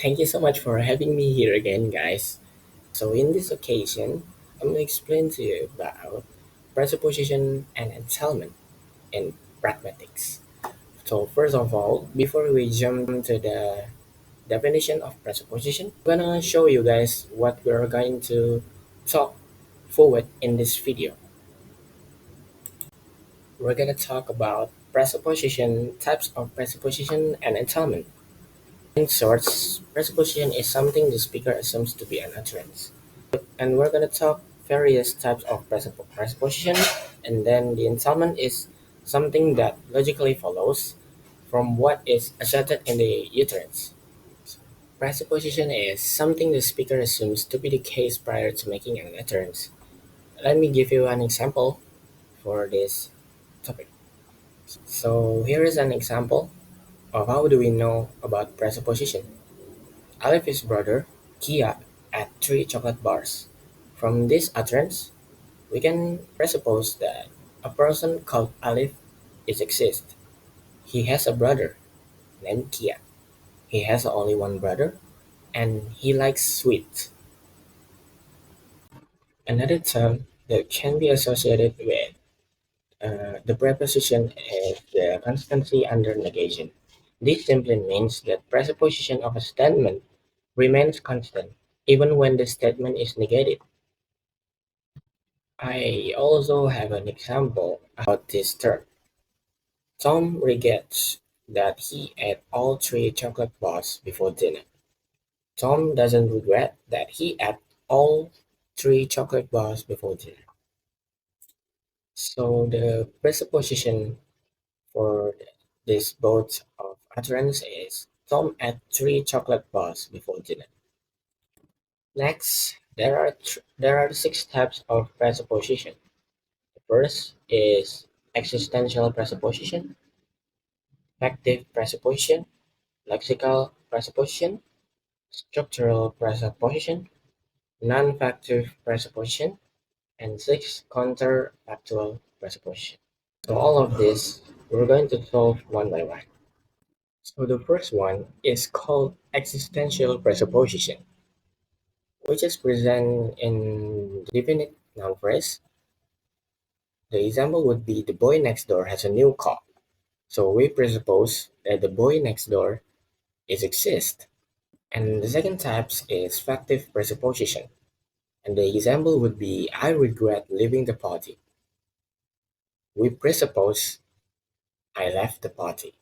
Thank you so much for having me here again, guys. So, in this occasion, I'm going to explain to you about presupposition and entailment in pragmatics. So, first of all, before we jump to the definition of presupposition, I'm going to show you guys what we're going to talk forward in this video. We're going to talk about presupposition, types of presupposition, and entailment. In short, presupposition is something the speaker assumes to be an utterance. And we're going to talk various types of presupposition, and then the entailment is something that logically follows from what is asserted in the utterance. Presupposition is something the speaker assumes to be the case prior to making an utterance. Let me give you an example for this topic. So here is an example of how do we know about presupposition. Alif's brother, Kia, ate three chocolate bars. From this utterance, we can presuppose that a person called Alif is exist. He has a brother named Kia. He has only one brother and he likes sweets. Another term that can be associated with the preposition is the constancy under negation. This simply means that presupposition of a statement remains constant even when the statement is negated. I also have an example about this term. Tom regrets that he ate all three chocolate bars before dinner. Tom doesn't regret that he ate all three chocolate bars before dinner. So the presupposition for this both of utterance is Tom ate three chocolate bars before dinner. Next, there are six types of presupposition. The first is existential presupposition, factive presupposition, lexical presupposition, structural presupposition, non-factive presupposition, and six counterfactual presupposition. So all of this we're going to solve one by one. So the first one is called existential presupposition, which is present in definite noun phrase. The example would be the boy next door has a new car. So we presuppose that the boy next door is exist. And the second type is factive presupposition. And the example would be I regret leaving the party. We presuppose I left the party,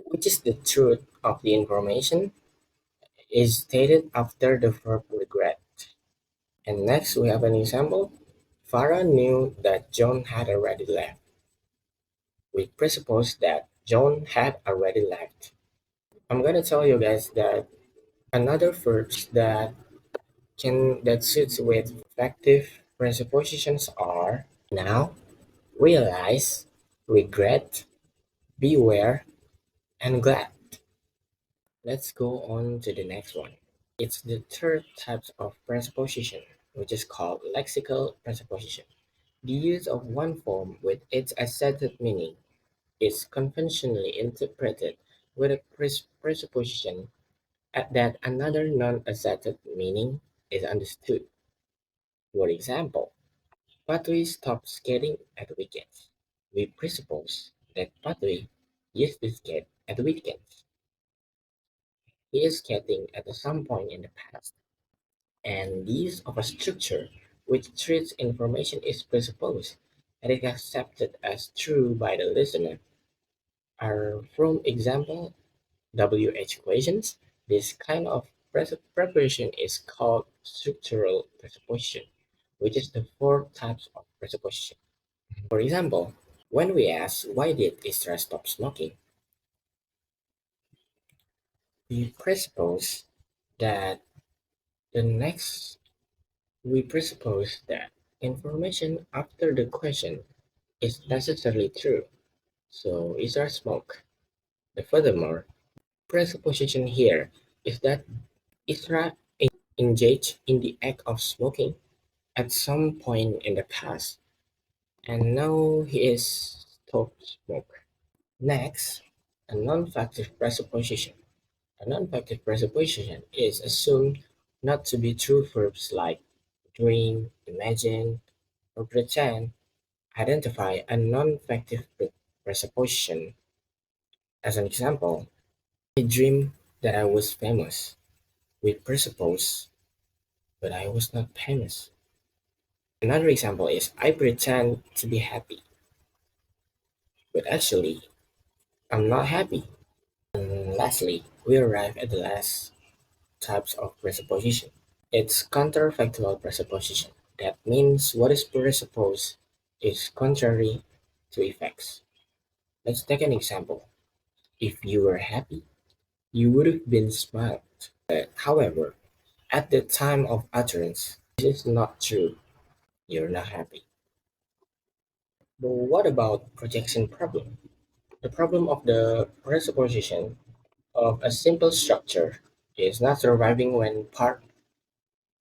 which is the truth of the information is stated after the verb regret. And next we have an example. Farah knew that John had already left. We presuppose that John had already left. I'm gonna tell you guys that another verbs that suits with factive presuppositions are now, realize, regret, beware, and glad. Let's go on to the next one. It's the third type of presupposition, which is called lexical presupposition. The use of one form with its asserted meaning is conventionally interpreted with a presupposition that another non-asserted meaning is understood. For example, Patui stopped skating at weekends. We presuppose that Patui used to skate at weekends. He is skating at some point in the past, and the use of a structure which treats information is presupposed and is accepted as true by the listener are from example WH equations. This kind of preparation is called structural presupposition, which is the four types of presupposition. For example, when we ask why did Isra stop smoking, we presuppose that the next we presuppose that information after the question is necessarily true. So Isra smoke. The furthermore, presupposition here is that Isra engaged in the act of smoking at some point in the past, and now he is stopped smoke. Next, a non-factive presupposition. A non-factive presupposition is assumed not to be true verbs like dream, imagine, or pretend. Identify a non-factive presupposition. As an example, I dreamed that I was famous. We presuppose, but I was not famous. Another example is I pretend to be happy, but actually I'm not happy. And lastly, we arrive at the last types of presupposition. It's counterfactual presupposition. That means what is presupposed is contrary to effects. Let's take an example. If you were happy, you would have been smiled. However, at the time of utterance, this is not true. You're not happy. But what about projection problem? The problem of the presupposition of a simple structure is not surviving when part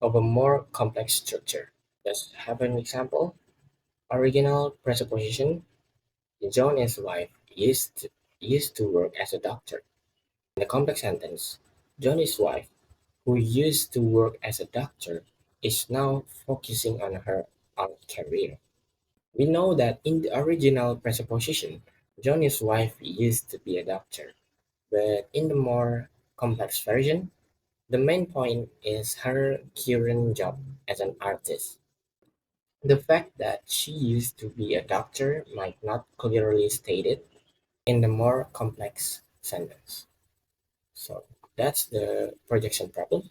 of a more complex structure. Let's have an example. Original presupposition: John and his wife used to work as a doctor. In the complex sentence, John and his wife, who used to work as a doctor, is now focusing on her own career. We know that in the original presupposition, John and his wife used to be a doctor, but in the more complex version, the main point is her current job as an artist. The fact that she used to be a doctor might not clearly stated in the more complex sentence. So that's the projection problem.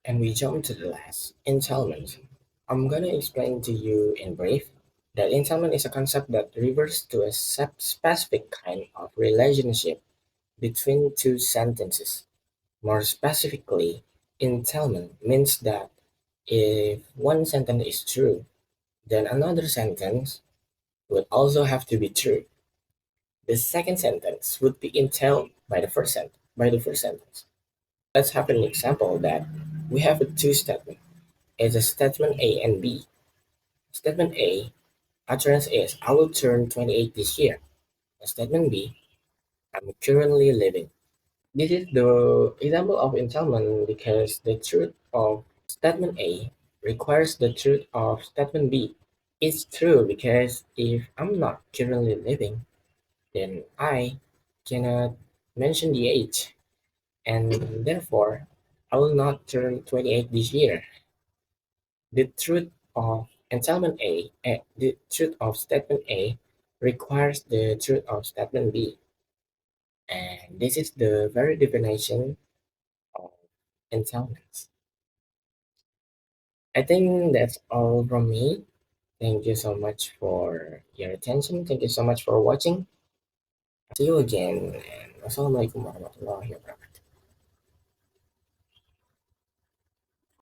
And we jump to the last, entailment. I'm gonna explain to you in brief that entailment is a concept that refers to a specific kind of relationship between two sentences. More specifically, entailment means that if one sentence is true, then another sentence would also have to be true. The second sentence would be entailed by the first sentence. Let's have an example that we have a two statement. It's a statement A and B. Statement A, utterance is I will turn 28 this year. Statement B, I'm currently living. This is the example of entailment because the truth of statement A requires the truth of statement B. It's true because if I'm not currently living, then I cannot mention the age, and therefore I will not turn 28 this year. The truth of the truth of statement A requires the truth of statement B, and this is the very definition of entailments. I think that's all from me. Thank you so much for your attention. Thank you so much for watching. See you again, and wassalamualaikum warahmatullahi wabarakatuh.